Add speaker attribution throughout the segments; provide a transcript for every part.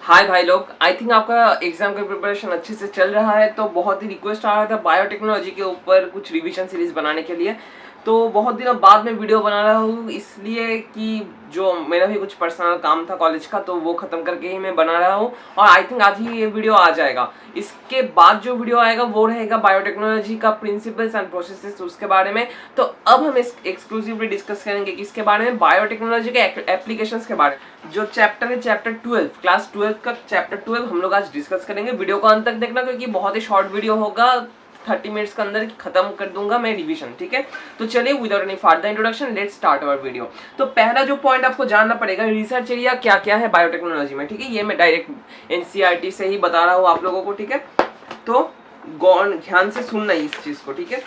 Speaker 1: हाय भाई लोग, I think आपका एग्जाम का प्रिपरेशन अच्छे से चल रहा है। तो बहुत ही रिक्वेस्ट आ रहा था बायोटेक्नोलॉजी के ऊपर कुछ रिवीजन सीरीज बनाने के लिए। तो बहुत दिनों बाद में वीडियो बना रहा हूँ, इसलिए कि जो मेरा भी कुछ पर्सनल काम था कॉलेज का, तो वो खत्म करके ही मैं बना रहा हूँ। और आई थिंक आज ही ये वीडियो आ जाएगा। इसके बाद जो वीडियो आएगा वो रहेगा बायोटेक्नोलॉजी का प्रिंसिपल्स एंड प्रोसेसेस, उसके बारे में। तो अब हम एक्सक्लूसिवली डिस्कस करेंगे किसके बारे में, बायोटेक्नोलॉजी के एप्लीकेशंस के बारे में। जो चैप्टर है चैप्टर 12, क्लास 12 का चैप्टर 12 हम लोग आज डिस्कस करेंगे। वीडियो को अंत तक देखना क्योंकि बहुत ही शॉर्ट वीडियो होगा, 30 मिनट्स के अंदर खत्म कर दूंगा मैं रिवीजन, ठीक है। तो चलिए without any further introduction let's start our video. तो पहला जो पॉइंट आपको जानना पड़ेगा, रिसर्च एरिया क्या क्या है बायोटेक्नोलॉजी में, ठीक है। ये मैं डायरेक्ट एनसीईआरटी से ही बता रहा हूँ आप लोगों को, ठीक है। तो ध्यान से सुनना इस चीज को, ठीक है।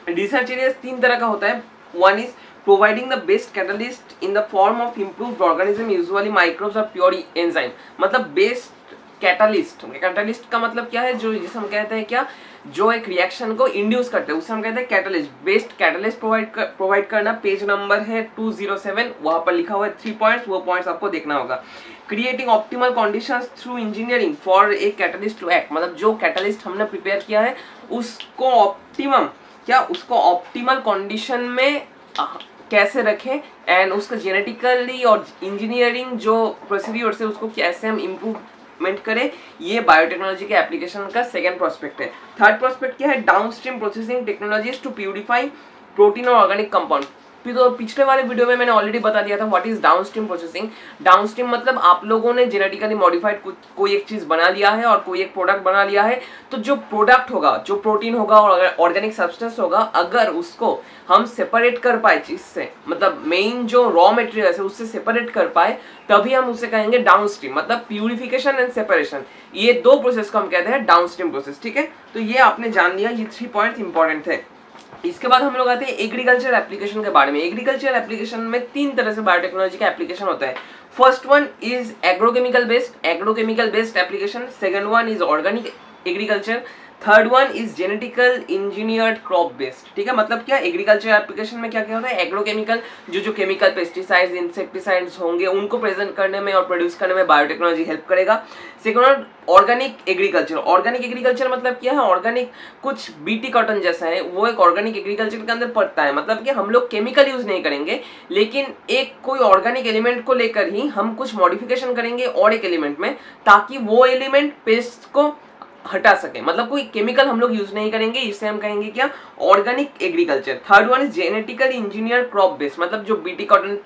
Speaker 1: रिसर्च एरिया 3 तरह का होता है। One is providing the best catalyst in the form of improved organism, usually microbes or pure enzyme। मतलब बेस्ट कैटालिस्ट, कैटालिस्ट का मतलब क्या है, जो जिसे हम कहते हैं क्या, जो एक रिएक्शन को इंड्यूस करते हैं उसे हम कहते हैं कैटालिस्ट। बेस्ट कैटालिस्ट प्रोवाइड करना। पेज नंबर है 207, वहां पर लिखा हुआ है 3 पॉइंट्स, वो पॉइंट्स आपको देखना होगा। Creating optimal conditions through engineering for a catalyst to act. मतलब जो कैटालिस्ट हमने प्रिपेयर किया है उसको ऑप्टिमल कंडीशन में कैसे रखें, एंड उसका जेनेटिकली और इंजीनियरिंग जो प्रोसीड्यूर से उसको कैसे हम इम्प्रूवमेंट करें, ये बायोटेक्नोलॉजी के एप्लीकेशन का सेकंड प्रोस्पेक्ट है। थर्ड प्रोस्पेक्ट क्या है, downstream processing technologies to purify protein और ऑर्गेनिक कंपाउंड। तो पिछले वाले वीडियो में मैंने ऑलरेडी बता दिया था what is downstream processing. Downstream मतलब आप लोगों ने जेनेटिकली मॉडिफाइड कोई एक चीज बना लिया है और कोई एक प्रोडक्ट बना लिया है, तो जो प्रोडक्ट होगा, जो प्रोटीन होगा और ऑर्गेनिक सब्सटेंस होगा, अगर उसको हम सेपरेट कर पाए चीज से, मतलब मेन जो रॉ मटेरियल है उससे सेपरेट कर पाए, तभी हम उसे कहेंगे डाउनस्ट्रीम। मतलब प्यूरिफिकेशन एंड सेपरेशन, ये दो प्रोसेस को हम कहते हैं डाउनस्ट्रीम प्रोसेस, ठीक है। तो ये आपने जान लिया, ये 3 पॉइंट इंपॉर्टेंट थे। इसके बाद हम लोग आते हैं एग्रीकल्चर एप्लीकेशन के बारे में। एग्रीकल्चर एप्लीकेशन में 3 तरह से बायोटेक्नोलॉजी का एप्लीकेशन होता है। First one is agrochemical based application. Second one is organic agriculture. Third one is genetical engineered crop based, ठीक है। मतलब क्या, एग्रीकल्चर एप्लीकेशन में क्या क्या होता है, एग्रोकेमिकल जो केमिकल पेस्टिसाइड्स इंसेक्टिसाइड्स होंगे उनको प्रेजेंट करने में और प्रोड्यूस करने में बायोटेक्नोलॉजी हेल्प करेगा। सेकंड ऑर्गेनिक एग्रीकल्चर मतलब क्या है, ऑर्गेनिक कुछ बीटी कॉटन जैसा है, वो एक ऑर्गेनिक एग्रीकल्चर के अंदर पड़ता है। मतलब कि हम लोग केमिकल यूज नहीं करेंगे, लेकिन एक कोई ऑर्गेनिक एलिमेंट को लेकर ही हम कुछ मॉडिफिकेशन करेंगे और एक एलिमेंट में, ताकि वो एलिमेंट पेस्ट को हटा सके। मतलब कोई केमिकल हम लोग यूज नहीं करेंगे, इससे हम कहेंगे क्या, organic agriculture. Third one is genetically engineer crop based. मतलब जो बीटी कॉटन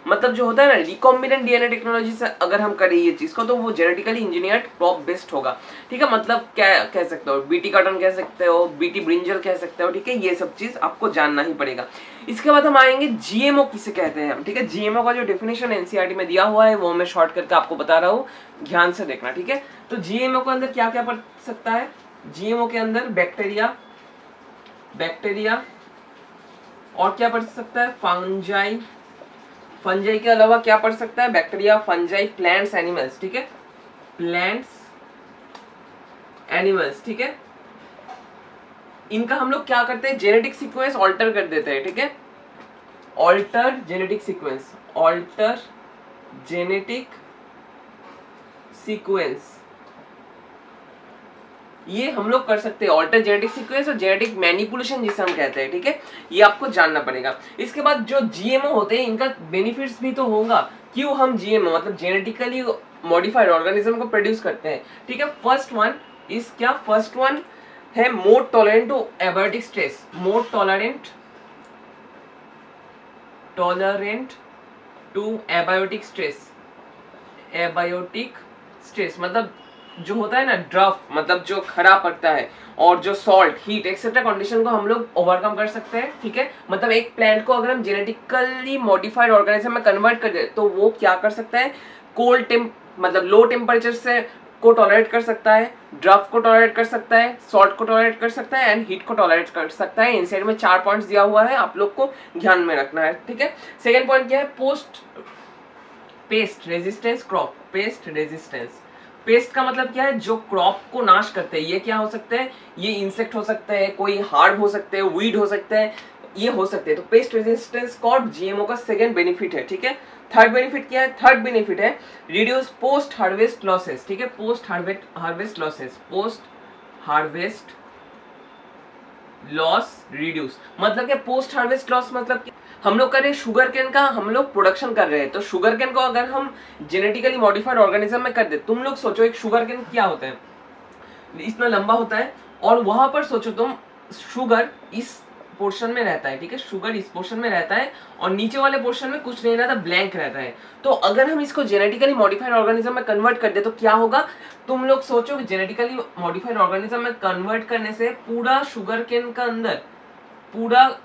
Speaker 1: मतलब जो होता है ना, रिकॉम्बिनेंट डीएनए टेक्नोलॉजी से अगर हम करें ये चीज को, तो वो जेनेटिकली इंजीनियर्ड क्रॉप बेस्ड होगा, ठीक है। मतलब क्या कह सकते हो, बीटी कॉटन कह सकते हो, बीटी ब्रिंजल कह सकते हो, ठीक है। ये सब चीज आपको जानना ही पड़ेगा। इसके बाद हम आएंगे जीएमओ किसे कहते हैं, ठीक है। जीएमओ का जो डेफिनेशन एनसीईआरटी में दिया हुआ है वो मैं शॉर्ट करके आपको बता रहा हूँ, ध्यान से देखना, ठीक है। तो जीएमओ के अंदर क्या क्या पड़ सकता है, जीएमओ के अंदर बैक्टीरिया और क्या पढ़ सकता है, फंजाई के अलावा क्या पढ़ सकता है, बैक्टीरिया, फंजाई, प्लांट्स, एनिमल्स, ठीक है। प्लांट्स, एनिमल्स, ठीक है। इनका हम लोग क्या करते हैं, जेनेटिक सीक्वेंस ऑल्टर कर देते हैं, ठीक है। ऑल्टर जेनेटिक सीक्वेंस ये हम लोग कर सकते हैं, ऑल्टर जेनेटिक सीक्वेंस और जेनेटिक मैनिपुलेशन जिसे हम कहते हैं, ठीक है। ये आपको जानना पड़ेगा। इसके बाद जो जीएमओ होते हैं इनका बेनिफिट्स भी तो होगा। क्यों हम जीएमओ मतलब जेनेटिकली मॉडिफाइड ऑर्गेनिज्म को प्रोड्यूस करते हैं, ठीक है। फर्स्ट वन है more tolerant to abiotic stress. More tolerant to abiotic stress मतलब जो होता है ना ड्रफ, मतलब जो खरा पड़ता है, और जो सॉल्ट, हीट एक्सेट्रा कंडीशन को हम लोग ओवरकम कर सकते हैं, ठीक है। मतलब एक प्लांट को अगर हम जेनेटिकली मॉडिफाइड ऑर्गेनिज्म में कन्वर्ट कर दे तो वो क्या कर सकता है, मतलब लो टेम्परेचर से को टॉलरेट कर सकता है, ड्रफ को टॉलरेट कर सकता है, सॉल्ट को टॉलरेट कर सकता है, एंड हीट को टॉलरेट कर सकता है। इनसाइड में 4 पॉइंट्स दिया हुआ है, आप लोग को ध्यान में रखना है, ठीक है। सेकेंड पॉइंट क्या है, पेस्ट रेजिस्टेंस। पेस्ट का मतलब क्या है, जो क्रॉप को नाश करते हैं। ये क्या हो सकते हैं, ये इंसेक्ट हो सकते हैं, कोई हार्ड हो सकते हैं, वीड हो सकते हैं, ये हो सकते हैं। तो पेस्ट रेजिस्टेंस कॉर्ड जीएमओ का सेकंड बेनिफिट है, ठीक है। थर्ड बेनिफिट क्या है? थर्ड बेनिफिट है रिड्यूस पोस्ट हार्वेस्ट लॉसेस, ठीक है, post harvest losses, post harvest loss reduce. मतलब क्या पोस्ट हार्वेस्ट लॉस? मतलब कि हम लोग करें शुगर केन का, हम लोग प्रोडक्शन कर रहे हैं, तो शुगर केन को अगर हम जेनेटिकली मॉडिफाइड ऑर्गेनिज्म में कर दे, तुम लोग सोचो एक शुगर केन क्या होता है, इतना लंबा होता है, और वहां पर सोचो तुम शुगर इस पोर्शन में रहता है, ठीक है, शुगर इस पोर्शन में रहता है और नीचे वाले पोर्शन में कुछ नहीं रहता, ब्लैंक रहता है। तो अगर हम इसको जेनेटिकली मॉडिफाइड ऑर्गेनिज्म में कन्वर्ट कर दे तो क्या होगा? तुम लोग सोचो कि जेनेटिकली मॉडिफाइड ऑर्गेनिज्म में कन्वर्ट करने से पूरा शुगर केन का अंदर, पूरा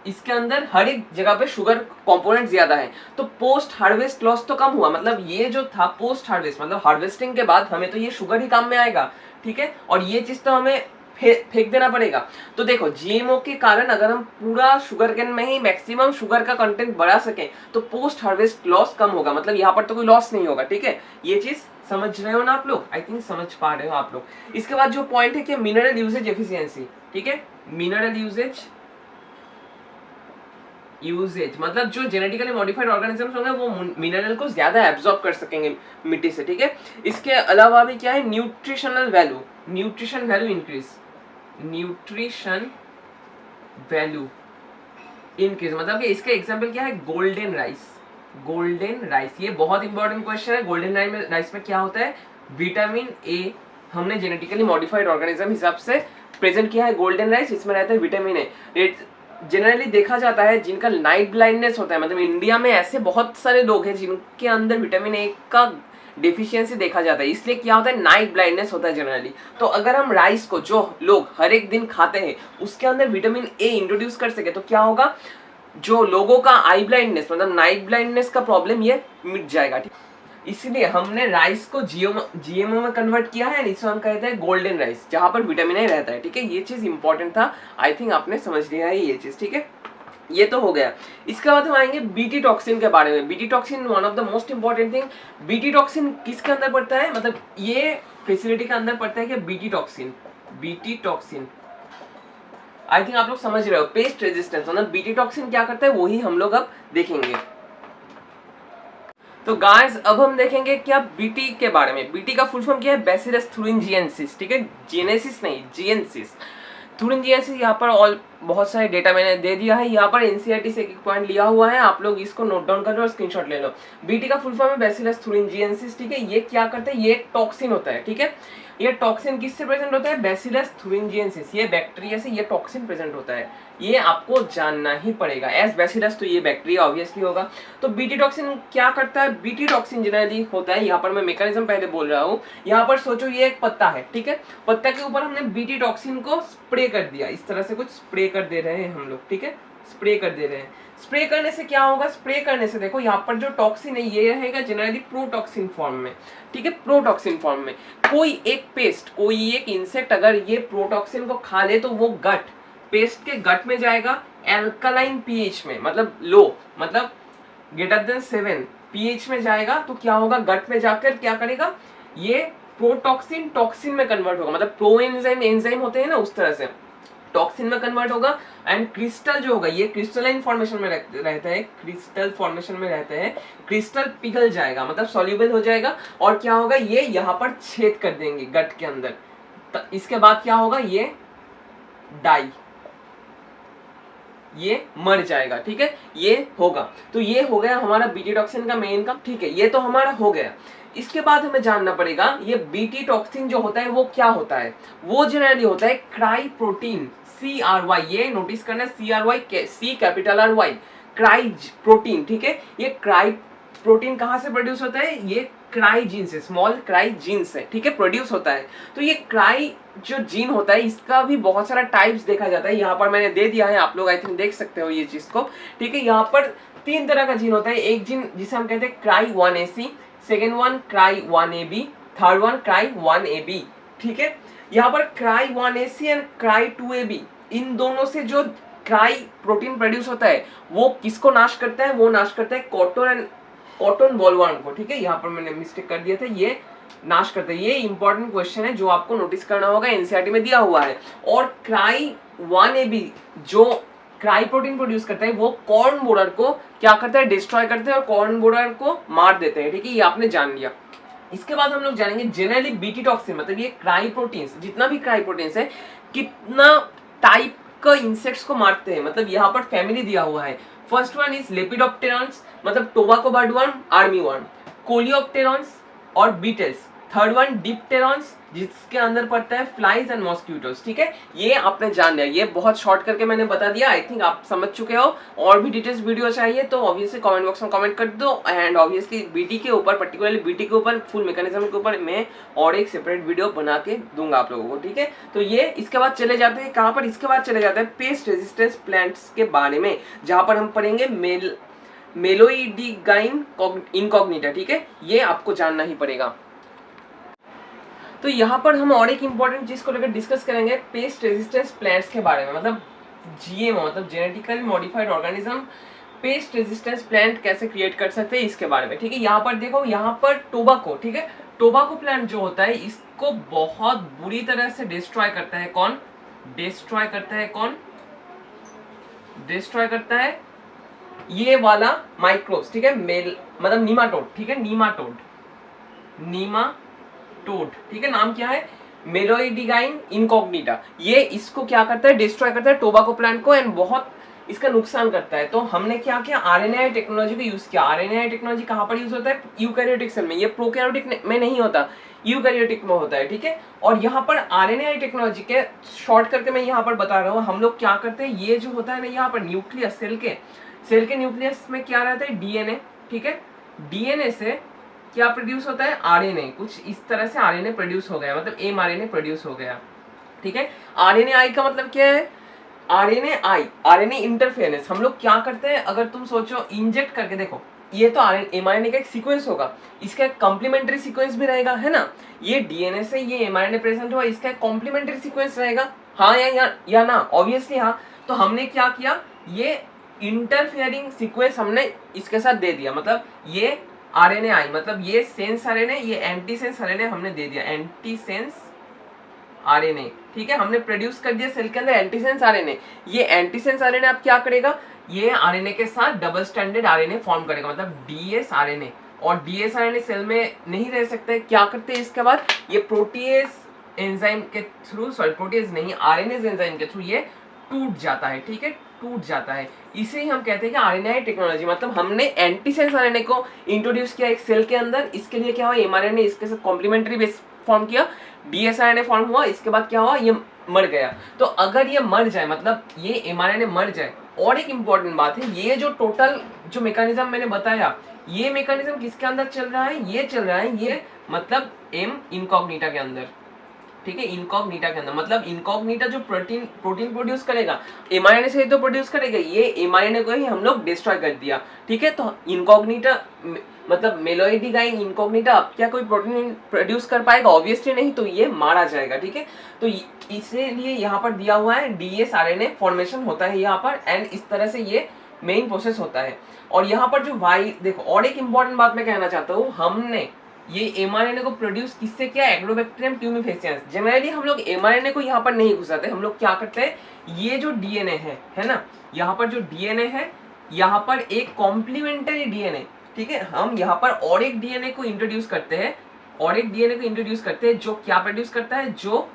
Speaker 1: इसके अंदर हर एक जगह पे शुगर कंपोनेंट ज्यादा है, तो पोस्ट हार्वेस्ट लॉस तो कम हुआ। मतलब ये जो था पोस्ट हार्वेस्ट, मतलब हार्वेस्टिंग के बाद हमें तो ये शुगर ही काम में आएगा, ठीक है, और ये चीज तो हमें फेंक देना पड़ेगा। तो देखो जीएमओ के कारण अगर हम पूरा शुगर केन में ही मैक्सिमम शुगर का कंटेंट बढ़ा सके तो पोस्ट हार्वेस्ट लॉस कम होगा, मतलब यहाँ पर तो कोई लॉस नहीं होगा, ठीक है। ये चीज समझ रहे हो ना आप लोग? आई थिंक समझ पा रहे हो आप लोग। इसके बाद जो पॉइंट है कि मिनरल यूजेज एफिशिएंसी, ठीक है, मिनरल यूजेज मतलब जो जेनेटिकली मॉडिफाइड ऑर्गेनिजम्स होंगे वो मिनरल को ज्यादा एब्जॉर्ब कर सकेंगे मिट्टी से, ठीक है। इसके अलावा भी क्या है, nutrition value increase, nutrition value increase. मतलब कि इसका एग्जांपल क्या है? गोल्डन राइस, ये बहुत इंपॉर्टेंट क्वेश्चन है। गोल्डन राइस में क्या होता है? विटामिन ए हमने जेनेटिकली मॉडिफाइड ऑर्गेनिज्म हिसाब से प्रेजेंट किया है गोल्डन राइस, इसमें रहता है विटामिन ए। जनरली देखा जाता है जिनका नाइट ब्लाइंडनेस होता है, मतलब इंडिया में ऐसे बहुत सारे लोग हैं जिनके अंदर विटामिन ए का डेफिशिएंसी देखा जाता है, इसलिए क्या होता है, नाइट ब्लाइंडनेस होता है जनरली। तो अगर हम राइस को जो लोग हर एक दिन खाते हैं उसके अंदर विटामिन ए इंट्रोड्यूस कर सके तो क्या होगा, जो लोगों का आई ब्लाइंडनेस मतलब नाइट ब्लाइंडनेस का प्रॉब्लम ये मिट जाएगा, ठीक। इसलिए हमने राइस को जीएमओ में कन्वर्ट किया है, इसको हम कहते हैं गोल्डन राइस, जहां पर विटामिन ए रहता है, ठीक है। ये चीज इंपॉर्टेंट था, आई थिंक आपने समझ लिया है ये चीज, ठीक है। ये तो हो गया। इसके बाद हम आएंगे बीटी टॉक्सिन के बारे में। BT toxin one of the most important thing. BT toxin किसके अंदर पड़ता है, मतलब ये फैसिलिटी के अंदर पड़ता है कि बीटी टॉक्सिन आई थिंक आप लोग समझ रहे हो, पेस्ट रेजिस्टेंस, मतलब बीटी टॉक्सिन क्या करता है वही हम लोग अब देखेंगे। तो गाइस अब हम देखेंगे क्या बीटी के बारे में। बीटी का फुल फॉर्म क्या है? बैसिलस thuringiensis, ठीक है, जेनेसिस नहीं, जिएनसिस, thuringiensis। यहाँ पर ऑल बहुत सारे डेटा मैंने दे दिया है, यहाँ पर एनसीईआरटी से एक पॉइंट लिया हुआ है, आप लोग इसको नोट डाउन कर लो और स्क्रीनशॉट ले लो। बीटी का फुल फॉर्म है बैसिलस thuringiensis, ठीक है। ये क्या करता है? ये एक टॉक्सिन होता है, ठीक है। ये टॉक्सिन किससे प्रेजेंट होता है? बैसिलस thuringiensis, ये बैक्टीरिया से ये टॉक्सिन प्रेजेंट होता है, ये आपको जानना ही पड़ेगा। एज बैसिलस तो ये बैक्टीरिया ऑब्वियसली होगा। तो बीटी टॉक्सिन क्या करता है? बीटी टॉक्सिन जनरली होता है, यहाँ पर मैं मैकेनिज्म पहले बोल रहा हूँ। यहाँ पर सोचो ये एक पत्ता है, ठीक है, पत्ता के ऊपर हमने बीटी टॉक्सिन को स्प्रे कर दिया, इस तरह से कुछ स्प्रे कर दे रहे हैं हम लोग, ठीक है, स्प्रे कर दे रहे हैं। स्प्रे करने से क्या होगा? स्प्रे करने से देखो यहाँ पर जो टॉक्सिन है ये रहेगा जनरली प्रोटॉक्सिन फॉर्म में, ठीक है, प्रोटॉक्सिन फॉर्म में। कोई एक पेस्ट, कोई एक इंसेक्ट अगर ये प्रोटॉक्सिन को खा ले तो वो गट, पेस्ट के गट में जाएगा एल्कालाइन पीएच में, मतलब लो, मतलब ग्रेटर देन 7 पीएच में जाएगा। तो क्या होगा? गट में जाकर क्या करेगा? ये प्रोटॉक्सिन टॉक्सिन में कन्वर्ट होगा, मतलब प्रो एंजाइम होते हैं ना, उस तरह से टॉक्सिन में कन्वर्ट होगा। एंड क्रिस्टल जो होगा ये क्रिस्टलाइन फॉर्मेशन में रहता है, क्रिस्टल फॉर्मेशन में रहता है, क्रिस्टल पिघल जाएगा, मतलब सॉल्युबल हो जाएगा। और क्या होगा? ये यहाँ पर छेद कर देंगे गट के अंदर। इसके बाद क्या होगा? ये डाई, ये मर जाएगा, ठीक है, ये होगा। तो ये हो गया हमारा बीटी टॉक्सिन का मेन काम, ठीक है, ये तो हमारा हो गया। इसके बाद हमें जानना पड़ेगा ये बीटी टॉक्सिन जो होता है वो क्या होता है। वो जनरली होता है क्राई प्रोटीन, CRY, ये नोटिस करना, CRY, C capital RY, cry protein, ठीक है। ये क्राई प्रोटीन कहाँ से प्रोड्यूस होता है? ये क्राई जीन से, स्मॉल क्राई जीन से, ठीक है, प्रोड्यूस होता है। तो ये क्राई जो जीन होता है इसका भी बहुत सारा टाइप्स देखा जाता है, यहाँ पर मैंने दे दिया है, आप लोग आई थिंक देख सकते हो ये चीज को, ठीक है। यहाँ पर 3 तरह का जीन होता है। एक जीन जिसे हम कहते हैं cry 1AC, second one cry 1AB, third one cry 1AB, ठीक है। यहाँ पर cry 1AC and cry 2AB, इन दोनों से जो क्राई प्रोटीन प्रोड्यूस होता है वो किसको नाश करता है? वो नाश करता है कॉटन बॉलवर्म को, ठीक है। यहाँ पर मैंने मिस्टेक कर दिया था, ये नाश करते हैं। ये इंपॉर्टेंट क्वेश्चन है जो आपको नोटिस करना होगा, एनसीईआरटी में दिया हुआ है। और क्राई 1AB जो क्राई प्रोटीन प्रोड्यूस करता है वो कॉर्न बोरर को क्या करता है, डिस्ट्रॉय करते हैं और कॉर्न बोरर को मार देते हैं। ठीक है, ये आपने जान लिया। इसके बाद हम लोग जानेंगे जनरली बीटी टॉक्सिन, मतलब ये क्राई प्रोटीन्स, जितना भी क्राई प्रोटीन्स है कितना टाइप का इंसेक्ट्स को मारते हैं, मतलब यहाँ पर फैमिली दिया हुआ है। फर्स्ट वन इज लेपिडोप्टेरॉन्स, मतलब टोबैको बर्डवर्म, आर्मी वर्म, कोलियोप्टेरॉन्स और बीटल्स। थर्ड वन डिप्टेरॉन्स, जिसके अंदर पड़ता है फ्लाइज एंड मॉस्क्यूटोस। ठीक है, ये आपने जान लिया, ये बहुत शॉर्ट करके मैंने बता दिया, आई थिंक आप समझ चुके हो। और भी डिटेल्स वीडियो चाहिए तो ऑब्वियसली कमेंट बॉक्स में कमेंट कर दो। एंड ऑब्वियसली बीटी के ऊपर, पर्टिकुलरली बीटी के ऊपर, फुल मैकेनिज्म के ऊपर मैं और एक सेपरेट वीडियो बना के दूंगा आप लोगों को। ठीक है, तो ये इसके बाद चले जाते हैं कहाँ पर, इसके बाद चले जाते हैं पेस्ट रेजिस्टेंस प्लांट्स के बारे में, जहां पर हम पढ़ेंगे मेलोइडिगाइन इनकॉग्निटा। ठीक है, ये आपको जानना ही पड़ेगा। तो यहाँ पर हम और एक इम्पॉर्टेंट चीज को लेकर डिस्कस करेंगे पेस्ट रेजिस्टेंस प्लांट्स के बारे में, मतलब जीएमओ, मतलब genetically modified organism paste resistance plant कैसे क्रिएट कर सकते हैं इसके बारे में। ठीक है, यहाँ पर देखो, यहाँ पर टोबैको, ठीक है, टोबैको प्लांट जो होता है इसको बहुत बुरी तरह से डिस्ट्रॉय करता है कौन, डिस्ट्रॉय करता है कौन, डिस्ट्रॉय करता है ये वाला माइक्रोब्स। ठीक है, मतलब नीमाटोड। ठीक है, नीमाटोड, ठीक है, नाम क्या है, मेलोइडिगाइन इनकॉग्निटा। ये इसको क्या करता है, डिस्ट्रॉय करता है टोबैको प्लांट को, एंड बहुत इसका नुकसान करता है। तो हमने क्या किया, आरएनए टेक्नोलॉजी को यूज किया। आरएनए टेक्नोलॉजी कहाँ पर यूज होता है, यूकैरियोटिक सेल में, ये प्रोकैरियोटिक में नहीं होता, यूकैरियोटिक में होता है। ठीक है, और यहाँ पर आरएनए टेक्नोलॉजी के शॉर्ट करके मैं यहाँ पर बता रहा हूँ, हम लोग क्या करते हैं, ये जो होता है ना, यहाँ पर न्यूक्लियस, सेल के न्यूक्लियस में क्या रहता है, डीएनए। ठीक है, डीएनए से क्या प्रोड्यूस होता है, आरएनए। कुछ इस तरह से आरएनए प्रोड्यूस हो गया, मतलब एमआरएनए प्रोड्यूस हो गया। ठीक है, आरएनए आई का मतलब क्या है, आरएनए आई, आरएनए इंटरफेरेंस। हम लोग क्या करते हैं, अगर तुम सोचो इंजेक्ट करके देखो, ये तो एमआरएनए का एक सीक्वेंस होगा, इसका एक कॉम्प्लीमेंट्री सीक्वेंस भी रहेगा, है ना। ये डीएनए से ये एमआरएनए प्रेजेंट हुआ, इसका एक कॉम्प्लीमेंट्री सीक्वेंस रहेगा, हाँ या ना, ऑब्वियसली हाँ। तो हमने क्या किया, ये इंटरफेयरिंग सीक्वेंस हमने इसके साथ दे दिया, मतलब ये आरएनए आई, मतलब ये सेंस आरएनए, ये एंटी सेंस आरएनए हमने दे दिया, एंटी सेंस आरएनए। ठीक है, हमने प्रोड्यूस कर दिया सेल के अंदर एंटी सेंस आरएनए। ये एंटी सेंस आरएनए अब क्या करेगा, ये आरएनए के साथ डबल स्टैंडर्ड आरएनए फॉर्म करेगा, मतलब डीएस आरएनए। और डीएस आरएनए सेल में नहीं रह सकते, क्या करते हैं इसके बाद, ये प्रोटीएज एंजाइम के थ्रू, सॉरी प्रोटीएज नहीं, आरएनएज एंजाइम के थ्रू ये टूट जाता है। ठीक है, टूट जाता है, इसे ही हम कहते हैं कि आरएनए टेक्नोलॉजी, मतलब हमने एंटीसेंस आरएनए को इंट्रोड्यूस किया एक सेल के अंदर। इसके लिए क्या हुआ, एमआरएनए इसके साथ कॉम्प्लीमेंट्री बेस फॉर्म किया, डीएसआरएनए फॉर्म हुआ, इसके बाद क्या हुआ, ये मर गया। तो अगर ये मर जाए, मतलब ये एमआरएनए मर जाए, और एक इंपॉर्टेंट बात है, ये जो टोटल जो मैकेनिज्म मैंने बताया, ये मैकेनिज्म किसके अंदर चल रहा है, ये चल रहा है ये मतलब एम इनकॉग्निटा के अंदर। ठीक है, इनकॉग्निटा के अंदर, मतलब इनकॉग्निटा जो प्रोटीन प्रोड्यूस करेगा, एमआरएनए से तो प्रोड्यूस करेगा, ये एमआरएनए को ही हम लोग डिस्ट्रॉय कर दिया। ठीक है, तो इनकॉग्निटा मतलब मेलोइडिगाइन इनकॉग्निटा अब क्या कोई प्रोटीन प्रोड्यूस कर पाएगा, ऑब्वियसली नहीं, तो ये मारा जाएगा। ठीक है, तो इसीलिए यहाँ पर दिया हुआ है डीएस आरएनए फॉर्मेशन होता है यहाँ पर, एंड इस तरह से ये मेन प्रोसेस होता है। और यहाँ पर जो वाई, देखो और एक इंपॉर्टेंट बात मैं कहना चाहता हूँ, हमने ये एमआरएनए को प्रोड्यूस किससे किया, एग्रोबैक्टीरियम ट्यूमिफेसिएंस। जनरली हम लोग एमआरएनए को यहाँ पर नहीं घुसाते, हम लोग क्या करते हैं, ये जो डीएनए है ना, यहाँ पर जो डीएनए है, यहाँ पर एक कॉम्प्लीमेंट्री डीएनए, ठीक है, हम यहाँ पर और एक डीएनए को इंट्रोड्यूस करते हैं, और एक डीएनए को इंट्रोड्यूस करते हैं जो क्या प्रोड्यूस करता है, जो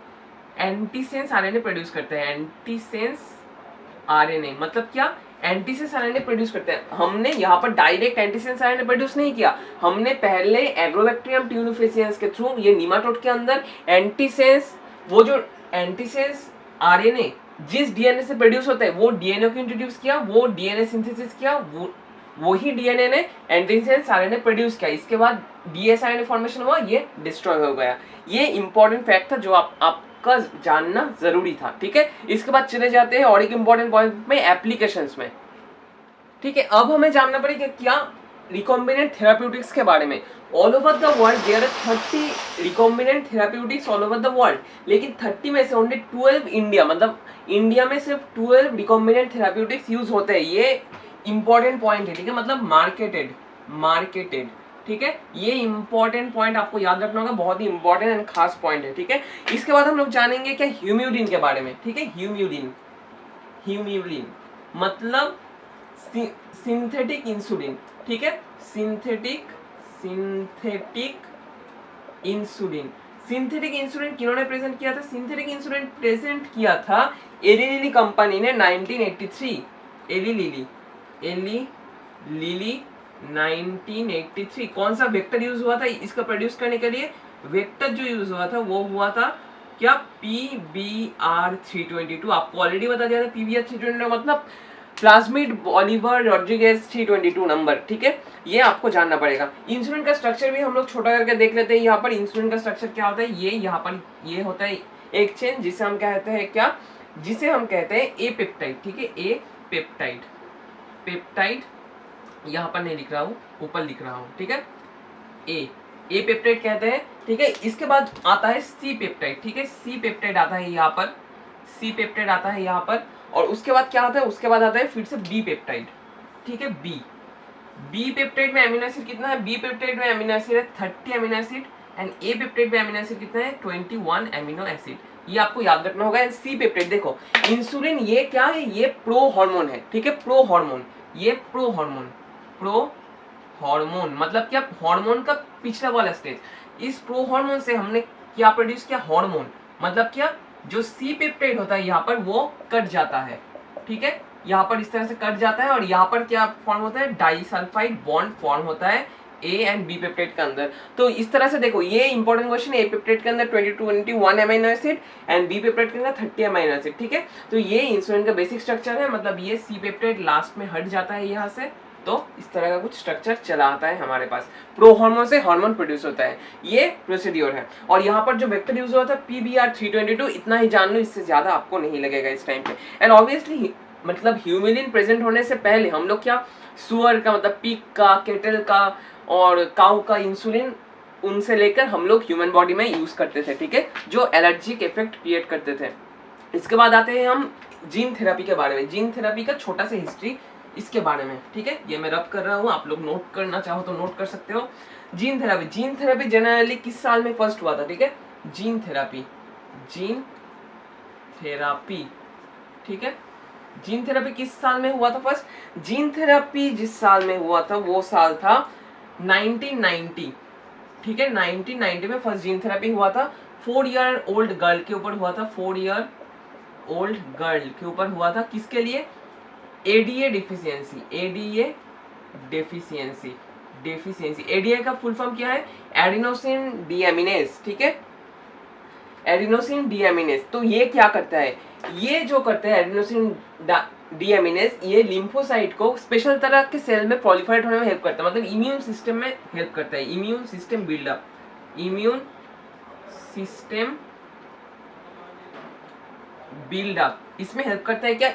Speaker 1: एंटीसेंस आरएनए प्रोड्यूस करते हैं। एंटीसेंस आरएनए मतलब क्या, एंटीसेंस आरएनए प्रोड्यूस करते हैं। हमने यहाँ पर डायरेक्ट एंटीसेंस आरएनए प्रोड्यूस नहीं किया, हमने पहले एग्रोबैक्टीरियम ट्यूनिफेसिएंस के थ्रू ये नीमाटोड के अंदर एंटीसेंस, वो जो एंटीसेंस आरएनए जिस डीएनए से प्रोड्यूस होता है वो डीएनए को इंट्रोड्यूस किया, वो डीएनए सिंथेसिस किया, वही डीएनए ने एंटीसेंस आरएनए प्रोड्यूस किया, इसके बाद डीएस आरएनए फॉर्मेशन हुआ, ये डिस्ट्रॉय हो गया। ये इंपॉर्टेंट फैक्ट था जो आपका जानना जरूरी था। ठीक है, इसके बाद चले जाते हैं और एक इंपॉर्टेंट पॉइंट में, एप्लीकेशंस में। ठीक है, अब हमें जानना पड़ेगा क्या रिकॉम्बिनेंट थेराप्यूटिक्स के बारे में। All over the world there are 30 recombinant therapeutics all over the world, लेकिन 30 में से ओनली 12 इंडिया, मतलब इंडिया में सिर्फ 12 रिकॉम्बिनेंट थेराप्यूटिक्स यूज होते हैं। ये इंपॉर्टेंट पॉइंट है। ठीक है, मतलब मार्केटेड। ठीक है, ये इंपॉर्टेंट पॉइंट आपको याद रखना होगा, बहुत ही इंपॉर्टेंट एंड खास पॉइंट है। ठीक है, इसके बाद हम लोग जानेंगे क्या ह्यूम्यूडिन के बारे में। ठीक है, ह्यूम्यूडिन मतलब सिंथेटिक इंसुलिन, ठीक है, सिंथेटिक इंसुलिन। सिंथेटिक इंसुलिन किन्होंने प्रेजेंट किया था? सिंथेटिक इंसुलिन प्रेजेंट किया था एली लिली कंपनी ने 1983। Eli Lilly 1983। कौन सा वेक्टर यूज हुआ था इसका प्रोड्यूस करने के लिए? वेक्टर जो यूज हुआ था वो हुआ था क्या? PBR322। आपको ऑलरेडी बता दिया था PBR322 मतलब प्लाज्मिड बॉलीवर रॉड्रिगेज 322 नंबर, ठीक है, ये आपको जानना पड़ेगा। इंसुलिन का स्ट्रक्चर भी हम लोग छोटा करके देख लेते हैं। यहाँ पर इंसुलिन का स्ट्रक्चर क्या होता है? ये यहाँ पर ये होता है एक चेन जिसे हम कहते हैं क्या? जिसे हम कहते हैं ए पेप्टाइड, ठीक है, ए पेप्टाइड यहाँ पर नहीं लिख रहा हूँ, ऊपर लिख रहा हूँ, ठीक है, ए पेप्टाइड कहते हैं, ठीक है। इसके बाद आता है सी पेप्टाइड, ठीक है, सी पेप्टाइड आता है यहाँ पर, सी पेप्टाइड आता है यहाँ पर। और उसके बाद क्या आता है? उसके बाद आता है फिर से बी पेप्टाइड, ठीक है, बी पेप्टाइड में अमीनो एसिड कितना है? बी पेप्टाइड में अमीनो एसिड है 30 amino acid and A peptide में अमीनो एसिड कितना है? 21 अमीनो एसिड। ये आपको याद रखना होगा। एंड सी पेप्टाइड देखो, इंसुलिन ये क्या है? ये प्रो हार्मोन है, ठीक है, प्रो हार्मोन, ये प्रो हार्मोन मतलब क्या? हार्मोन का पिछला वाला स्टेज। इस प्रो हार्मोन से हमने क्या प्रोड्यूस किया? हार्मोन। मतलब क्या? जो सी पेप्टाइड होता है यहाँ पर वो कट जाता है, ठीक है, यहाँ पर इस तरह से कट जाता है और यहाँ पर क्या फॉर्म होता है? डाइसल्फाइड बॉन्ड फॉर्म होता है ए एंड बी पेप्टाइड के अंदर। तो इस तरह से देखो, ये इंपॉर्टेंट क्वेश्चन है। ए पेप्टाइड के अंदर 21 amino acid and B peptide के अंदर 30 अमीनो एसिड, ठीक है। तो ये इंसुलिन का बेसिक स्ट्रक्चर है। मतलब ये सी पेप्टाइड लास्ट में हट जाता है यहाँ से, तो इस तरह का कुछ स्ट्रक्चर चला आता है हमारे पास। प्रो हार्मोन से हार्मोन प्रोड्यूस होता है, ये प्रोसीड्यूर है। और यहाँ पर जो वेक्टर यूज हुआ था PBR322, इतना ही जान लो, इससे ज्यादा आपको नहीं लगेगा इस टाइम पे। एंड ऑब्वियसली मतलब ह्यूमिलिन प्रेजेंट होने से पहले हम लोग क्या सुअर का मतलब पिग का, केटल का और काउ का इंसुलिन उनसे लेकर हम लोग ह्यूमन बॉडी में यूज करते थे, ठीक है, जो एलर्जिक इफेक्ट क्रिएट करते थे। इसके बाद आते हैं हम जीन थेरेपी के बारे में। जीन थेरेपी का छोटा सा हिस्ट्री इसके बारे में, ठीक है, ये मैं रब कर रहा हूँ, आप लोग नोट करना चाहो तो नोट कर सकते हो। जीन थेरेपी जनरली किस साल में फर्स्ट हुआ था? ठीक है, जीन थेरेपी, ठीक है, जीन थेरेपी किस साल में हुआ था फर्स्ट? जीन थेरेपी जिस साल में हुआ था वो साल था 1990, ठीक है, 1990 में फर्स्ट जीन थेरेपी हुआ था। 4 ईयर ओल्ड गर्ल के ऊपर हुआ था, 4 ईयर ओल्ड गर्ल के ऊपर हुआ था। किसके लिए? ADA deficiency. एडीए का फुल फॉर्म क्या है? एडिनोसिन डीएमिनेज, ठीक है, एडिनोसिन डीएमिनेज। तो ये क्या करता है? ये जो करता है एडिनोसिन डीएमिनेज, ये लिम्फोसाइट को स्पेशल तरह के सेल में प्रोलिफरेट होने में हेल्प करता है, मतलब इम्यून सिस्टम में हेल्प करता है, इम्यून सिस्टम बिल्डअप इसमें हेल्प करता है क्या?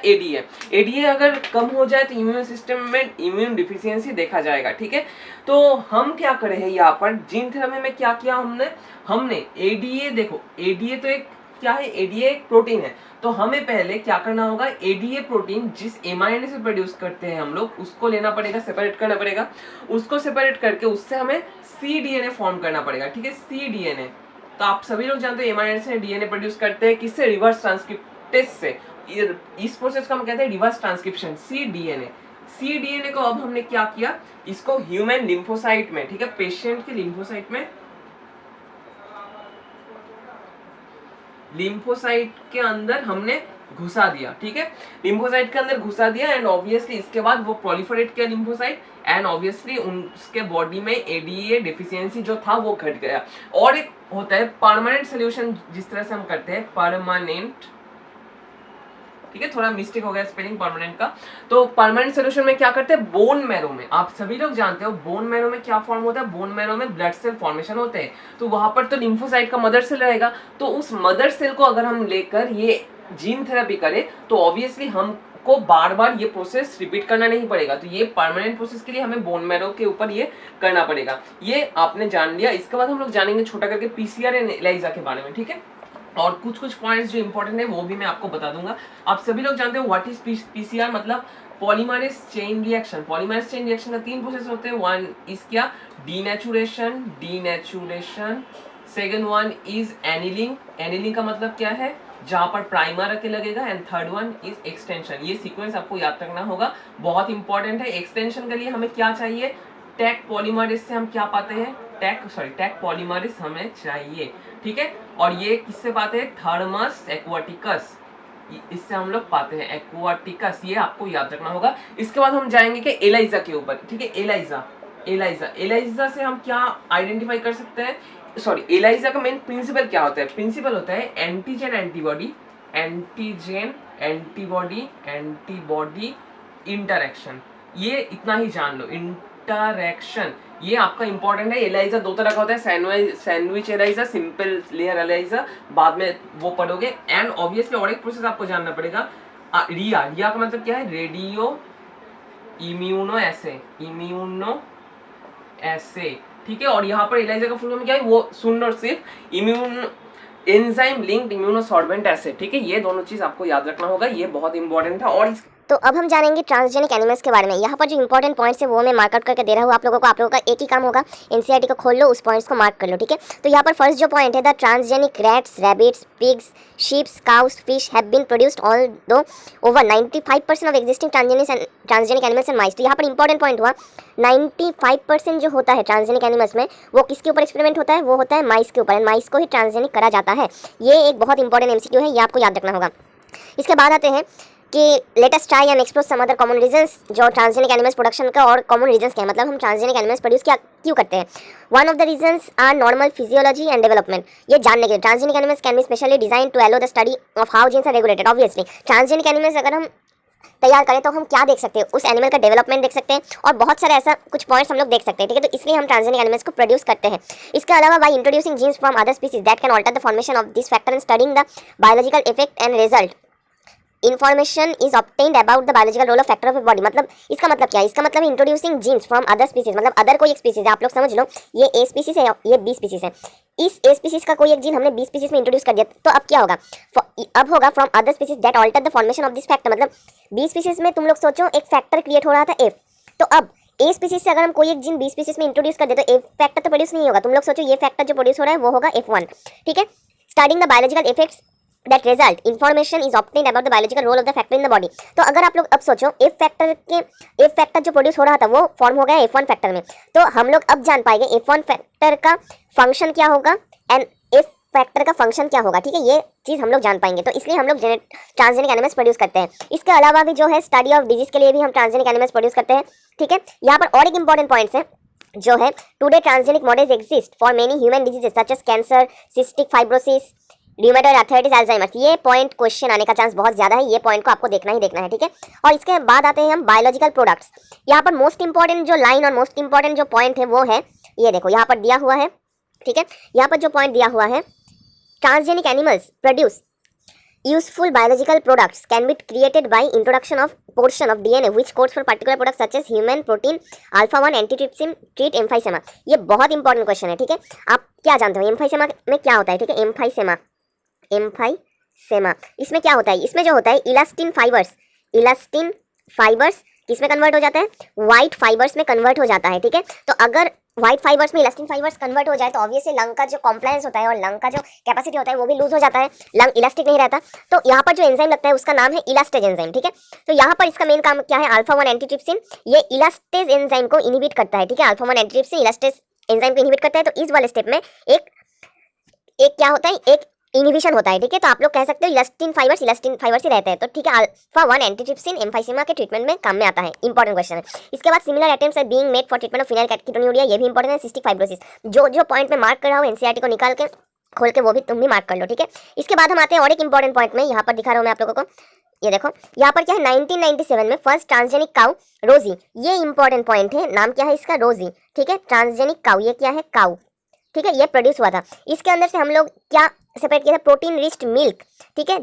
Speaker 1: एडीए अगर कम हो जाए तो इम्यून सिस्टम में इम्यून डिफिशियंसी देखा जाएगा, ठीक है। तो हम क्या करे हैं यहाँ पर जीन थेरेपी में क्या किया हमने एडीए, देखो एडीए तो एक क्या है? एडीए एक प्रोटीन है। तो हमें पहले क्या करना होगा? एडीए प्रोटीन जिस एमआरएनए से प्रोड्यूस करते हैं हम लोग, उसको लेना पड़ेगा, सेपरेट करना पड़ेगा। उसको सेपरेट करके उससे हमें सीडीएनए फॉर्म करना पड़ेगा, ठीक है, सीडीएनए। तो आप सभी लोग जानते हैं एमआरएनए से डीएनए प्रोड्यूस करते हैं, किससे? रिवर्स ट्रांसक्रिप्टेज से। इस प्रोसेस को हम कहते हैं रिवर्स ट्रांसक्रिप्शन, सीडीएनए को अब हमने क्या किया? इसको ह्यूमन लिम्फोसाइट में, ठीक है, पेशेंट के लिम्फोसाइट के अंदर हमने घुसा दिया, ठीक है, लिम्फोसाइट के अंदर घुसा दिया। एंड ऑब्वियसली इसके बाद वो प्रोलिफरेट किया लिम्फोसाइट एंड ऑब्वियसली उसके बॉडी में एडीए डेफिशिएंसी जो था वो घट गया। और एक होता है परमानेंट सोल्यूशन, जिस तरह से हम करते हैं परमानेंट, ठीक है, थोड़ा मिस्टेक हो गया स्पेलिंग परमानेंट का। तो परमानेंट सोल्यूशन में क्या करते हैं? बोन मैरो में, आप सभी लोग जानते हो बोन मैरो में क्या फॉर्म होता है? बोन मैरो में ब्लड सेल फॉर्मेशन होते हैं। तो वहां पर तो लिम्फोसाइट का मदर सेल रहेगा। तो उस मदर सेल को अगर हम लेकर ये जीन थेरेपी करें तो ऑब्वियसली हमको बार बार ये प्रोसेस रिपीट करना नहीं पड़ेगा। तो ये परमानेंट प्रोसेस के लिए हमें बोन मैरो के ऊपर ये करना पड़ेगा। ये आपने जान लिया। इसके बाद हम लोग जानेंगे छोटा करके पीसीआर एंड एलिजा के बारे में, ठीक है, और कुछ पॉइंट्स जो इंपॉर्टेंट है वो भी मैं आपको बता दूंगा। आप सभी लोग जानते हो व्हाट इज पीसीआर, मतलब polymerase chain reaction. Polymerase chain reaction का 3 प्रोसेस होते हैं। वन इज क्या? Denaturation. Second one is annealing. Annealing का मतलब क्या है? जहाँ पर प्राइमर के लगेगा, and third one is extension. ये सीक्वेंस आपको याद रखना होगा, बहुत इंपॉर्टेंट है। एक्सटेंशन के लिए हमें क्या चाहिए, टैग पॉलीमरेज से हम क्या पाते हैं, टैग पॉलीमरेज हमें चाहिए, ठीक है। और ये किससे पाते हैं, थर्मस एक्वाटिकस, इससे हम लोग पाते हैं एक्वाटिकस, ये आपको याद रखना होगा। इसके बाद हम जाएंगे कि एलाइजा के ऊपर, ठीक है। एलाइजा से हम क्या आइडेंटिफाई कर सकते हैं, एलाइजा का मेन प्रिंसिपल क्या होता है, प्रिंसिपल होता है एंटीजन एंटीबॉडी इंटरेक्शन। ये इतना ही जान लो, इंटरेक्शन ये आपका इंपॉर्टेंट है। एलाइजा दो तरह का होता है, sandwich ELISA, simple layer ELISA, बाद में वो पढ़ोगे। एंड ऑब्वियसली और एक प्रोसेस आपको जानना पड़ेगा, रिया का मतलब क्या है, रेडियो इम्यूनो ऐसे, ठीक है। और यहाँ पर एलाइजा का फुल फॉर्म क्या है वो सुन लो, सिर्फ इम्यून एंजाइम लिंक्ड इम्यूनोसॉर्बेंट ऐसे, ठीक है। ये दोनों चीज आपको याद रखना होगा, ये बहुत इंपॉर्टेंट है। और
Speaker 2: तो अब हम जानेंगे ट्रांसजेनिक एनिमल्स के बारे में। यहाँ पर जो इंपॉर्टेंट पॉइंट्स है वो मैं मार्क आउट करके दे रहा हूँ आप लोगों को। आप लोगों का एक ही काम होगा, एनसीईआरटी को खोल लो, उस पॉइंट्स को मार्क कर लो, ठीक है। तो यहाँ पर फर्स्ट जो पॉइंट है, the transgenic rats, rabbits, pigs, sheeps, cows, fish have been produced although over 95% of existing transgenic animals and mice. तो यहाँ पर इंपॉर्टेंट पॉइंट हुआ 95% जो होता है ट्रांसजेनिक एनिमल्स में, वो किसके ऊपर एक्सपेरिमेंट होता है, वो होता है माइस के ऊपर, एंड माइस को ही ट्रांसजेनिक करा जाता है। ये एक बहुत इंपॉर्टेंट एमसीक्यू है, ये आपको याद रखना होगा। इसके बाद आते हैं कि let us try and explore some other common reasons जो ट्रांसजेनिक एनिमल्स प्रोडक्शन का, और कॉमन रीजंस क्या है, मतलब हम ट्रांसजेनिक एनिमल्स प्रोड्यूस क्यों करते हैं। One of the reasons are normal physiology and development. ये जानने के लिए transgenic animals can be specially design to allow the study of how genes are regulated. Obviously transgenic animals अगर हम तैयार करें तो हम क्या देख सकते हैं, उस एनिमल का डेवलपमेंट देख सकते हैं, और बहुत सारे ऐसा कुछ पॉइंट्स हम लोग देख सकते हैं, ठीक है। तो इसलिए हम ट्रांसजेनिक एनिमल्स को प्रोड्यूस करते हैं। इसके अलावा by introducing genes from other species that can alter the formation of this factor and studying the biological effect and result information is obtained about the biological role of factor of a body. मतलब इसका मतलब क्या है, इसका मतलब introducing genes from other species, मतलब other कोई एक स्पीसीज है, आप लोग समझ लो ये ए स्पीसीज है, ये बी स्पीसीज है। इस ए स्पीसीज का कोई एक जीन हमने बी स्पीसीज में इंट्रोड्यूस कर दिया, तो अब क्या होगा, अब होगा from other species that alter the formation of this factor. मतलब बी स्पीसीज में तुम लोग सोचो एक फैक्टर क्रिएट हो रहा था एफ, तो अब ए स्पीसीज से अगर हम कोई एक जीन बी स्पीसीज में इंट्रोड्यूस कर दे तो ए फैक्टर तो प्रोड्यूस नहीं होगा। तुम लोग सोचो ये फैक्टर जो प्रोड्यूस हो रहा है वो होगा F1, ठीक है। Studying the biological effects that result information is obtained about the biological role of the factor in the body. तो अगर आप लोग अब सोचो एफ फैक्टर जो प्रोड्यूस हो रहा था वो फॉर्म हो गया F1 फैक्टर में, तो हम लोग अब जान पाएंगे F1 फैक्टर का फंक्शन क्या होगा एंड एफ फैक्टर का फंक्शन क्या होगा, ठीक है। ये चीज़ हम लोग जान पाएंगे, तो इसलिए हम लोग ट्रांसजेनिक एनिमल्स प्रोड्यूस करते हैं। इसके अलावा भी जो है स्टडी ऑफ डिजीज के लिए भी हम ट्रांसजेनिक एनिमल्स प्रोड्यूस करते हैं, ठीक है। यहाँ पर और एक इंपॉर्टेंट पॉइंट्स है जो है, today transgenic models exist for many human diseases such as cancer, cystic fibrosis, rheumatoid arthritis, Alzheimer. ये पॉइंट क्वेश्चन आने का चांस बहुत ज़्यादा है, ये पॉइंट को आपको देखना ही देखना है, ठीक है। और इसके बाद आते हैं हम बायोलॉजिकल प्रोडक्ट्स। यहाँ पर मोस्ट इंपॉर्टेंट जो लाइन और मोस्ट इंपॉर्टेंट जो पॉइंट है वो है, ये देखो यहाँ पर दिया हुआ है, ठीक है। यहाँ पर जो पॉइंट दिया हुआ है, transgenic animals produce useful biological products can be created by introduction of portion of DNA which codes for particular products such as human protein alpha 1 antitrypsin treat emphysema। ये बहुत इंपॉर्टेंट क्वेश्चन है, ठीक है। आप क्या जानते हो एम्फाइसेमा में क्या होता है, ठीक है। एम्फाइसेमा इसमें क्या होता है, इसमें जो होता है इलास्टिन फाइबर्स किसमें कन्वर्ट हो जाता है, वाइट फाइबर्स में कन्वर्ट हो जाता है, ठीक है। तो अगर व्हाइट फाइबर्स में इलास्टिन फाइबर्स कन्वर्ट हो जाए तो ऑब्वियसली लंग का जो कॉम्प्लायंस होता है और लंग का जो कैपेसिटी होता है वो भी लूज हो जाता है, लंग इलास्टिक नहीं रहता। तो यहाँ पर जो एंजाइम लगता है उसका नाम है इलास्टेज एंजाइम, ठीक है। तो यहाँ पर इसका मेन काम क्या है, अल्फा 1 एंटीट्रिप्सिन ये इलास्टेज एंजाइम को इनहिबिट करता है, ठीक है। अल्फा 1 एंटीट्रिप्सिन इलास्टेज एंजाइम को इनहिबिट करता है, तो इस वाले स्टेप में एक क्या होता है, एक इनहिबिशन होता है, ठीक है। तो आप लोग कह सकते हो इलास्टिन फाइबर्स ही रहते हैं, तो ठीक है। अल्फा 1 एंटीट्रिप्सिन एम्फाइसेमा के ट्रीटमेंट में काम में आता है, इंपॉर्टेंट क्वेश्चन है। इसके बाद similar attempts are being made for treatment of phenylketonuria, ये भी इंपॉर्टेंट है। सिस्टिक फाइब्रोसिस जो पॉइंट में मार्क कर रहा हूँ एनसीईआरटी को निकाल के खोल के वो भी तुम भी मार्क कर लो, ठीक है। इसके बाद हम आते हैं और एक इंपॉर्टेंट पॉइंट में, यहाँ पर दिखा रहा हूँ मैं आप लोगों को, ये देखो यहाँ पर क्या है, 1997 में फर्स्ट ट्रांसजेनिक काउ रोजी, ये इंपॉर्टेंट पॉइंट है, नाम क्या है इसका, रोजी, ठीक है। ट्रांसजेनिक काउ, ये क्या है, काउ, ठीक है, ये प्रोड्यूस हुआ था। इसके अंदर से हम लोग क्या सेपरेट किया था, प्रोटीन रिच्ड मिल्क, ठीक है,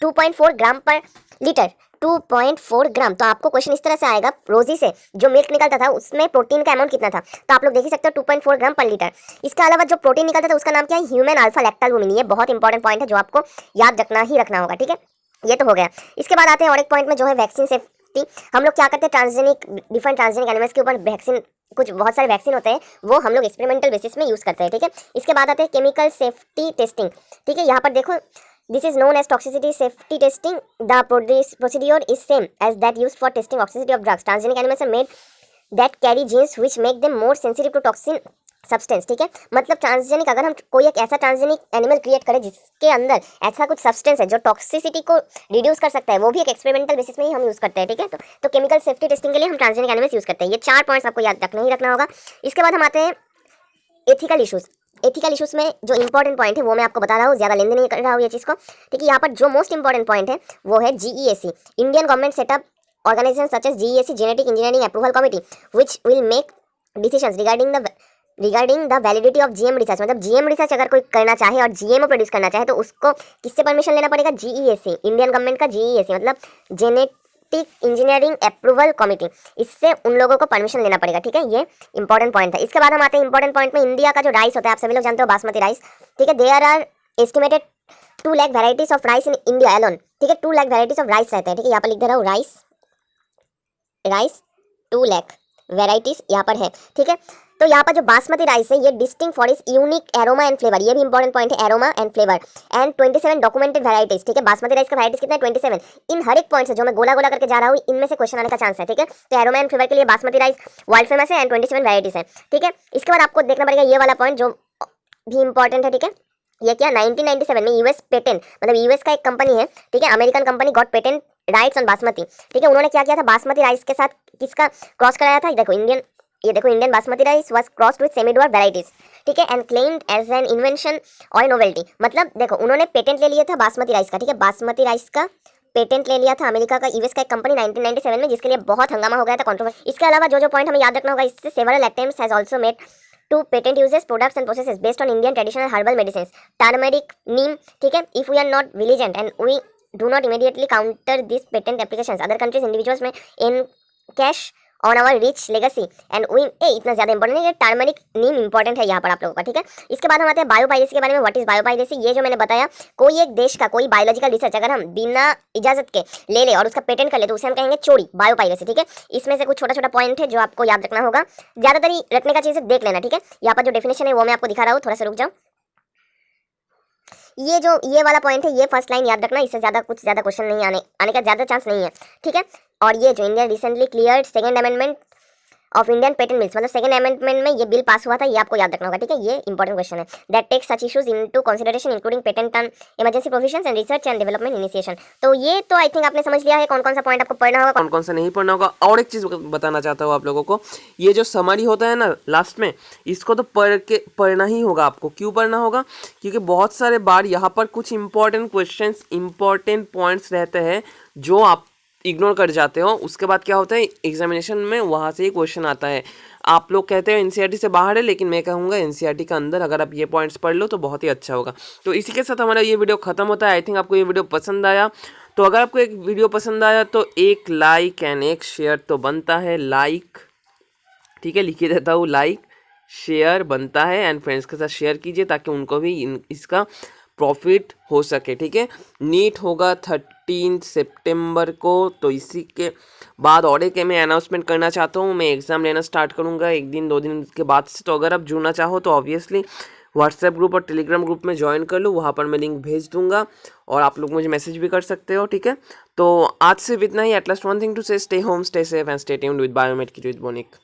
Speaker 2: 2.4 ग्राम पर लीटर, 2.4 ग्राम। तो आपको क्वेश्चन इस तरह से आएगा, रोजी से जो मिल्क निकलता था उसमें प्रोटीन का अमाउंट कितना था, तो आप लोग देख ही सकते हो 2.4 ग्राम पर लीटर। इसके अलावा जो प्रोटीन निकलता था उसका नाम क्या है, ह्यूमन अल्फा लैक्टोल्बुमिन। ये बहुत इंपॉर्टेंट पॉइंट है जो आपको याद रखना होगा, ठीक है। ये तो हो गया। इसके बाद आते हैं और एक पॉइंट में जो है वैक्सीन सेफ्टी। हम लोग क्या करते हैं, डिफरेंट ट्रांसजेनिक एनिमल्स के ऊपर वैक्सीन, कुछ बहुत सारे वैक्सीन होते हैं वो हम लोग एक्सपेरिमेंटल बेसिस में यूज़ करते हैं, ठीक है। इसके बाद आते हैं केमिकल सेफ्टी टेस्टिंग, ठीक है। यहाँ पर देखो This is known as toxicity safety testing. The procedure is same as that used for testing toxicity of drugs. Transgenic animals are made that carry genes which make them more sensitive to toxin substance, ठीक है। मतलब transgenic, अगर हम कोई एक ऐसा transgenic animal create करें जिसके अंदर ऐसा कुछ सब्सटेंस है जो टॉक्सिसिटी को रिड्यूस कर सकता है, वो भी एक एक्सपेरिमेंटल बेसिस में ही हम यूज़ करते हैं, ठीक है। तो केमिकल सेफ्टी टेस्टिंग के लिए हम ट्रांसजेनिक एनिमल्स यूज़ करते हैं। ये 4 पॉइंट्स आपको याद रखना ही रखना होगा। इसके बाद हम आते हैं एथिकल इशूज़। एथिकल इशूज़ में जो इंपॉर्टेंट पॉइंट है वो मैं आपको बता रहा हूँ, ज़्यादा लेन देन नहीं कर रहा हूँ ये चीज़ को, ठीक है। यहाँ पर जो मोस्ट इंपॉर्टेंट पॉइंट है वो है GEAC, Indian government setup organisation such as GEAC, genetic engineering approval committee, which will make decisions regarding the validity of GM research. मतलब GM रिसर्च अगर कोई करना चाहे और GMO प्रोड्यूस करना चाहे तो उसको किससे परमिशन लेना पड़ेगा? GEAC, इंडियन गवर्नमेंट का GEAC मतलब जेनेटिक इंजीनियरिंग अप्रूवल कमिटी, इससे उन लोगों को परमिशन लेना पड़ेगा, ठीक है। ये इंपॉर्टेंट पॉइंट है। इसके बाद हम आते हैं इंपॉर्टेंट पॉइंट में, इंडिया का जो राइस होता है, आप सभी लोग जानते हो बासमती राइस, ठीक है। There are estimated 2 lakh varieties of rice in India alone, ठीक है। 2 लाख वेराइटीज ऑफ राइस रहते हैं, ठीक है। यहाँ पर लिख दे रहा हूँ राइस 2 लाख वेराइटीज यहाँ पर है, ठीक है। तो यहाँ पर जो बासमती राइस है ये distinct for its unique aroma and flavour, ये भी इंपॉर्टेंट पॉइंट है, aroma and flavour, and 27 documented varieties, ठीक है। बासमती राइस का वैराइटीज कितना है? 27। इन हर एक पॉइंट से जो मैं गोला गोला करके जा रहा हूँ इनमें से क्वेश्चन आने का चांस है, ठीक है। तो एरोमा एंड फ्लेवर के लिए बासमती राइस वर्ल्ड फेमस है एंड 27 वैराइटीज है, ठीक है। इसके बाद आपको देखना पड़ेगा ये वाला पॉइंट जो भी इंपॉर्टेंट है, ठीक है। ये क्या 1997 में यूएस पेटेंट, मतलब यूएस का एक कंपनी है, ठीक है, American company got patent rights on basmati, ठीक है। उन्होंने क्या किया था? बासमती राइस के साथ किसका क्रॉस कराया था? देखो Indian basmati rice was crossed with semi dwarf varieties, ठीक है, and claimed as an invention और नोवेल्टी। मतलब देखो उन्होंने पेटेंट ले लिया था बासमती राइस का, ठीक है। बासमती राइस का पेटेंट ले लिया था अमेरिका का यूएस का एक कंपनी 1997 में, जिसके लिए बहुत हंगामा हो गया था, कंट्रोवर्सी। इसके अलावा जो पॉइंट हमें याद रखना होगा, इससे several attempts has also made to patent uses products and processes based on Indian traditional herbal medicine, turmeric, neem, ठीक है। If we are not vigilant and we do not immediately counter this patent applications, other countries individuals may in cash on our rich legacy and we इतना ज़्यादा important है, ये turmeric नीम important है यहाँ पर आप लोगों का, ठीक है। इसके बाद हम आते हैं बायोपायरेसी के बारे में। What is biopiracy? ये जो मैंने बताया, कोई एक देश का कोई बायोलॉजिकल रिसर्च अगर हम बिना इजाजत के ले ले और उसका पेटेंट कर ले तो उसे हम कहेंगे चोरी, बायोपायरेसी, ठीक है। इसमें से कुछ छोटा छोटा पॉइंट है जो आपको याद रखना होगा, ज़्यादातर ही रखने का चीज़ देख लेना, ठीक है। यहाँ पर जो डेफिनेशन है वो मैं आपको दिखा रहा हूँ, थोड़ा सा रुक जाओ। ये वाला पॉइंट है, ये फर्स्ट लाइन याद रखना, इससे ज़्यादा क्वेश्चन नहीं आने का ज़्यादा चांस नहीं है, ठीक है। और ये जो India recently cleared second amendment of Indian patent bills, मतलब सेकंड अमेंडमेंट में ये बिल पास हुआ था, ये आपको याद रखना होगा, ठीक है। ये इंपॉर्टेंट क्वेश्चन है। That takes such issues into consideration including patent on emergency provisions and research and development initiation. तो ये तो आई थिंक आपने समझ लिया है कौन कौन सा पॉइंट आपको पढ़ना होगा, कौन कौन सा नहीं पढ़ना होगा। और एक चीज़ बताना चाहता हूँ आप लोगों को, ये जो समरी होता है ना लास्ट में, इसको तो पढ़ना ही होगा आपको। क्यों पढ़ना होगा? क्योंकि बहुत सारे बार यहाँ पर कुछ इंपॉर्टेंट क्वेश्चंस, इंपॉर्टेंट पॉइंट्स रहते हैं जो आप इग्नोर कर जाते हो। उसके बाद क्या होता है एग्जामिनेशन में, वहाँ से ही क्वेश्चन आता है। आप लोग कहते हो एनसीईआरटी से बाहर है, लेकिन मैं कहूँगा एनसीईआरटी का अंदर अगर आप ये पॉइंट्स पढ़ लो तो बहुत ही अच्छा होगा। तो इसी के साथ हमारा ये वीडियो खत्म होता है। आई थिंक आपको ये वीडियो पसंद आया। तो अगर आपको एक वीडियो पसंद आया तो एक लाइक एंड एक शेयर तो बनता है। लाइक, ठीक है, लिखिए देता हूँ, लाइक शेयर बनता है, एंड फ्रेंड्स के साथ शेयर कीजिए ताकि उनको भी इसका प्रॉफिट हो सके, ठीक है। नीट होगा 13 सितंबर को, तो इसी के बाद और एक मैं अनाउंसमेंट करना चाहता हूँ, मैं एग्ज़ाम लेना स्टार्ट करूँगा 1 दिन 2 दिन के बाद से। तो अगर आप जुड़ना चाहो तो ऑब्वियसली व्हाट्सएप ग्रुप और टेलीग्राम ग्रुप में ज्वाइन कर लो, वहाँ पर मैं लिंक भेज दूंगा और आप लोग मुझे मैसेज भी कर सकते हो, ठीक है। तो आज सिर्फ इतना ही। At last one thing to say, stay home, stay safe and stay tuned with Biomed की विद बोनिक।